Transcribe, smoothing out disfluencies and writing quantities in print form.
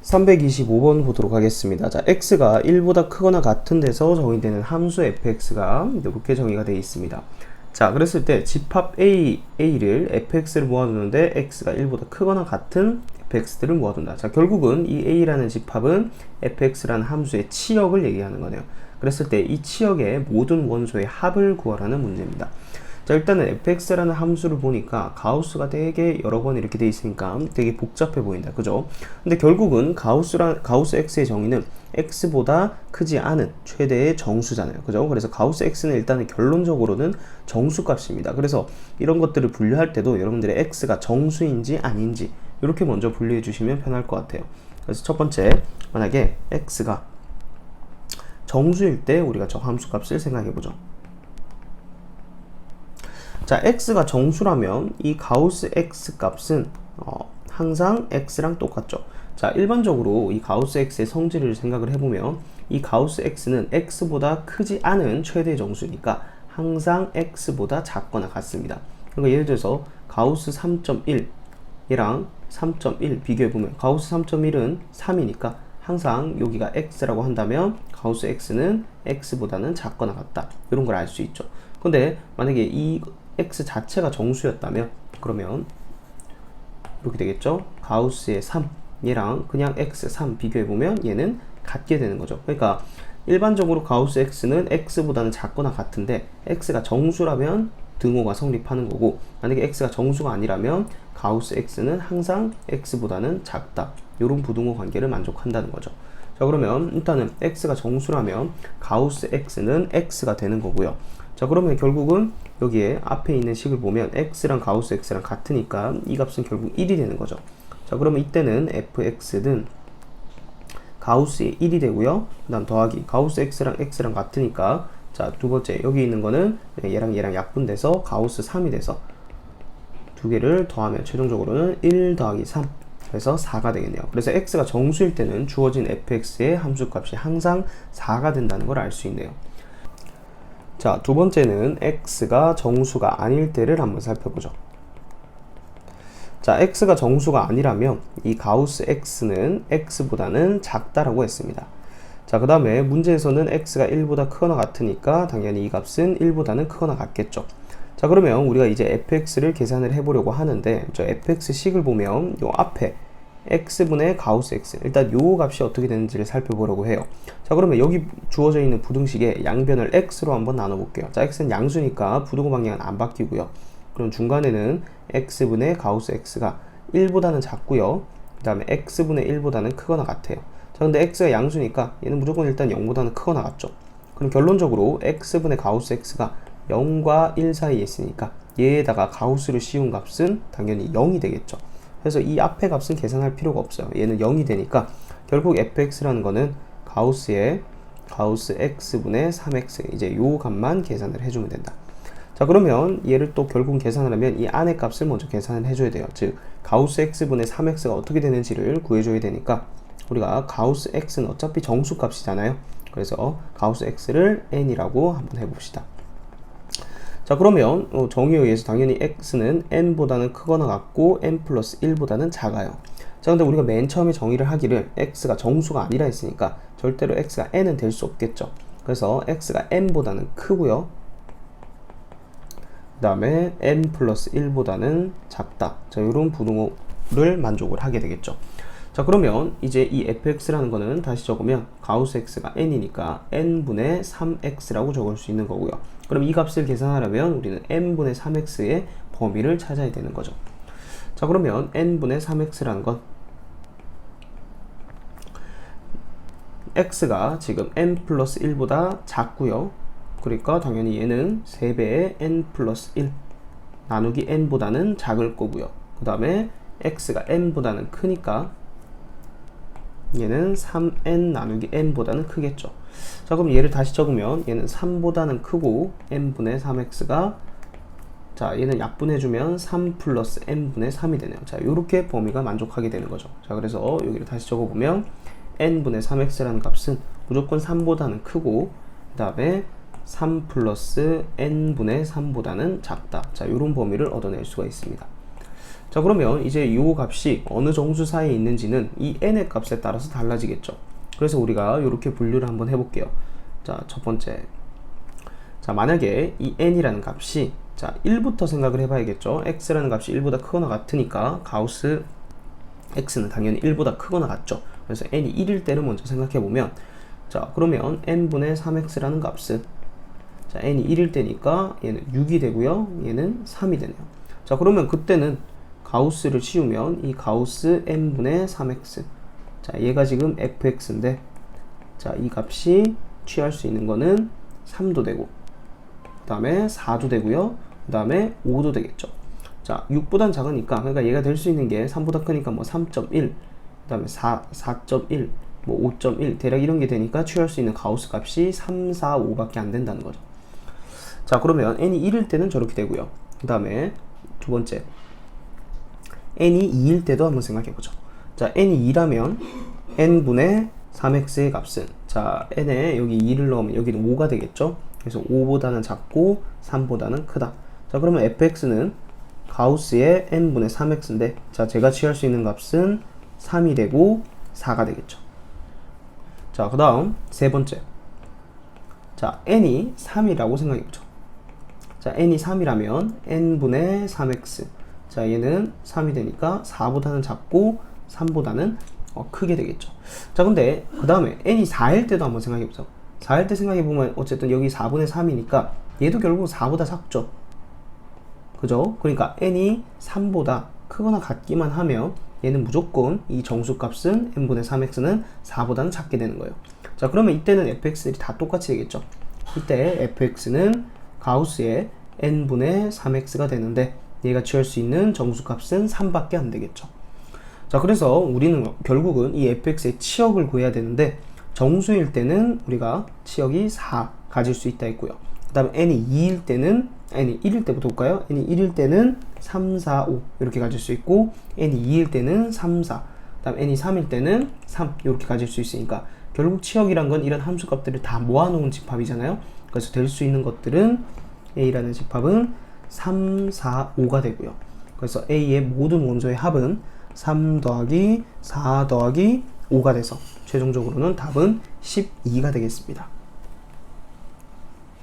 325번 보도록 하겠습니다. 자, x가 1보다 크거나 같은 데서 정의되는 함수 fx가 이렇게 정의가 되어 있습니다. 자, 그랬을 때 집합 a를 fx를 모아두는데 x가 1보다 크거나 같은 fx들을 모아둔다. 자, 결국은 이 a라는 집합은 fx라는 함수의 치역을 얘기하는 거네요. 그랬을 때 이 치역의 모든 원소의 합을 구하라는 문제입니다. 자, 일단은 fx라는 함수를 보니까 가우스가 되게 여러 번 이렇게 돼 있으니까 되게 복잡해 보인다. 그죠? 근데 결국은 가우스 x의 정의는 x보다 크지 않은 최대의 정수잖아요. 그죠? 그래서 가우스 x는 일단은 결론적으로는 정수값입니다. 그래서 이런 것들을 분류할 때도 여러분들의 x가 정수인지 아닌지 이렇게 먼저 분류해 주시면 편할 것 같아요. 그래서 첫 번째, 만약에 x가 정수일 때 우리가 저 함수값을 생각해 보죠. 자, x가 정수라면 이 가우스 x 값은 항상 x랑 똑같죠. 자, 일반적으로 이 가우스 x의 성질을 생각을 해보면 이 가우스 x는 x보다 크지 않은 최대 정수니까 항상 x보다 작거나 같습니다. 그러니까 예를 들어서 가우스 3.1 얘랑 3.1 비교해보면 가우스 3.1은 3이니까 항상 여기가 x라고 한다면 가우스 x는 x보다는 작거나 같다. 이런 걸 알 수 있죠. 근데 만약에 이 x 자체가 정수였다면 그러면 이렇게 되겠죠. 가우스의 3 얘랑 그냥 x 3 비교해보면 얘는 같게 되는 거죠. 그러니까 일반적으로 가우스 x는 x보다는 작거나 같은데 x가 정수라면 등호가 성립하는 거고, 만약에 x가 정수가 아니라면 가우스 x는 항상 x보다는 작다. 이런 부등호 관계를 만족한다는 거죠. 자, 그러면 일단은 x가 정수라면 가우스 x는 x가 되는 거고요. 자, 그러면 결국은 여기에 앞에 있는 식을 보면 x랑 가우스 x랑 같으니까 이 값은 결국 1이 되는 거죠. 자, 그러면 이때는 fx는 가우스의 1이 되고요. 그 다음 더하기 가우스 x랑 같으니까, 자, 두 번째 여기 있는 거는 얘랑 약분돼서 가우스 3이 돼서 두 개를 더하면 최종적으로는 1 더하기 3 그래서 4가 되겠네요. 그래서 x가 정수일 때는 주어진 fx의 함수값이 항상 4가 된다는 걸 알 수 있네요. 자, 두 번째는 x가 정수가 아닐 때를 한번 살펴보죠. 자, x가 정수가 아니라면 이 가우스 x는 x보다는 작다라고 했습니다. 자, 그 다음에 문제에서는 x가 1보다 크거나 같으니까 당연히 이 값은 1보다는 크거나 같겠죠. 자, 그러면 우리가 이제 fx를 계산을 해보려고 하는데, 저 fx식을 보면 요 앞에 x분의 가우스 x, 일단 요 값이 어떻게 되는지를 살펴보려고 해요. 자, 그러면 여기 주어져 있는 부등식의 양변을 x로 한번 나눠볼게요. 자, x는 양수니까 부등호 방향은 안 바뀌고요. 그럼 중간에는 x분의 가우스 x가 1보다는 작고요. 그 다음에 x분의 1보다는 크거나 같아요. 자, 근데 x가 양수니까 얘는 무조건 일단 0보다는 크거나 같죠. 그럼 결론적으로 x분의 가우스 x가 0과 1 사이에 있으니까 얘에다가 가우스를 씌운 값은 당연히 0이 되겠죠. 그래서 이 앞에 값은 계산할 필요가 없어요. 얘는 0이 되니까 결국 fx라는 거는 가우스 x분의 3x, 이제 요 값만 계산을 해주면 된다. 자, 그러면 얘를 또 결국 계산을 하면 이 안의 값을 먼저 계산을 해줘야 돼요. 즉 가우스 x분의 3x가 어떻게 되는지를 구해줘야 되니까 우리가 가우스 x는 어차피 정수값이잖아요. 그래서 가우스 x를 n이라고 한번 해봅시다. 자, 그러면 정의에 의해서 당연히 x는 n보다는 크거나 같고 n 플러스 1보다는 작아요. 자, 근데 우리가 맨 처음에 정의를 하기를 x가 정수가 아니라 했으니까 절대로 x가 n은 될 수 없겠죠. 그래서 x가 n보다는 크고요. 그 다음에 n 플러스 1보다는 작다. 자, 이런 부등호를 만족을 하게 되겠죠. 자, 그러면 이제 이 fx라는 거는 다시 적으면 가우스 x가 n이니까 n분의 3x라고 적을 수 있는 거고요. 그럼 이 값을 계산하려면 우리는 n분의 3x의 범위를 찾아야 되는 거죠. 자, 그러면 n분의 3x라는 건 x가 지금 n 플러스 1보다 작고요. 그러니까 당연히 얘는 3배의 n 플러스 1 나누기 n보다는 작을 거고요. 그 다음에 x가 n보다는 크니까 얘는 3n 나누기 n보다는 크겠죠. 자, 그럼 얘를 다시 적으면 얘는 3보다는 크고 n분의 3x가, 자, 얘는 약분해주면 3 플러스 n분의 3이 되네요. 자, 요렇게 범위가 만족하게 되는 거죠. 자, 그래서 여기를 다시 적어보면 n분의 3x라는 값은 무조건 3보다는 크고 그 다음에 3 플러스 n분의 3보다는 작다. 자, 요런 범위를 얻어낼 수가 있습니다. 자, 그러면 이제 이 값이 어느 정수 사이에 있는지는 이 n의 값에 따라서 달라지겠죠. 그래서 우리가 이렇게 분류를 한번 해볼게요. 자, 첫 번째. 자, 만약에 이 n이라는 값이, 자, 1부터 생각을 해봐야겠죠. x라는 값이 1보다 크거나 같으니까 가우스 x는 당연히 1보다 크거나 같죠. 그래서 n이 1일 때를 먼저 생각해보면, 자, 그러면 n분의 3x라는 값은, 자, n이 1일 때니까 얘는 6이 되고요, 얘는 3이 되네요. 자, 그러면 그때는 가우스를 씌우면 이 가우스 n분의 3x, 자, 얘가 지금 fx인데, 자, 이 값이 취할 수 있는 거는 3도 되고, 그 다음에 4도 되고요, 그 다음에 5도 되겠죠. 자, 6보단 작으니까, 그러니까 얘가 될 수 있는 게 3보다 크니까 뭐 3.1, 그 다음에 4.1, 뭐 5.1, 대략 이런 게 되니까 취할 수 있는 가우스 값이 3, 4, 5밖에 안 된다는 거죠. 자, 그러면 n이 1일 때는 저렇게 되고요. 그 다음에 두 번째, n이 2일 때도 한번 생각해보죠. 자, n이 2라면 n분의 3x의 값은, 자, n에 여기 2를 넣으면 여기는 5가 되겠죠. 그래서 5보다는 작고 3보다는 크다. 자, 그러면 fx는 가우스의 n분의 3x인데, 자, 제가 취할 수 있는 값은 3이 되고 4가 되겠죠. 자, 그 다음 세 번째. 자, n이 3이라고 생각해보죠. 자, n이 3이라면 n분의 3x, 자, 얘는 3이 되니까 4보다는 작고 3보다는 크게 되겠죠. 자, 근데 그 다음에 n이 4일 때도 한번 생각해보죠. 4일 때 생각해보면 어쨌든 여기 4분의 3이니까 얘도 결국 4보다 작죠. 그죠? 그러니까 n이 3보다 크거나 같기만 하면 얘는 무조건 이 정수값은 n분의 3x는 4보다는 작게 되는 거예요. 자, 그러면 이때는 fx들이 다 똑같이 되겠죠. 이때 fx는 가우스의 n분의 3x가 되는데 얘가 취할 수 있는 정수값은 3밖에 안 되겠죠. 자, 그래서 우리는 결국은 이 fx의 치역을 구해야 되는데, 정수일 때는 우리가 치역이 4 가질 수 있다 했고요. 그 다음에 n이 2일 때는, n이 1일 때부터 볼까요? n이 1일 때는 3, 4, 5 이렇게 가질 수 있고, n이 2일 때는 3, 4, 그 다음 n이 3일 때는 3 이렇게 가질 수 있으니까 결국 치역이란 건 이런 함수값들을 다 모아놓은 집합이잖아요. 그래서 될 수 있는 것들은 a라는 집합은 3, 4, 5가 되고요. 그래서 a의 모든 원소의 합은 3 더하기 4 더하기 5가 돼서 최종적으로는 답은 12가 되겠습니다.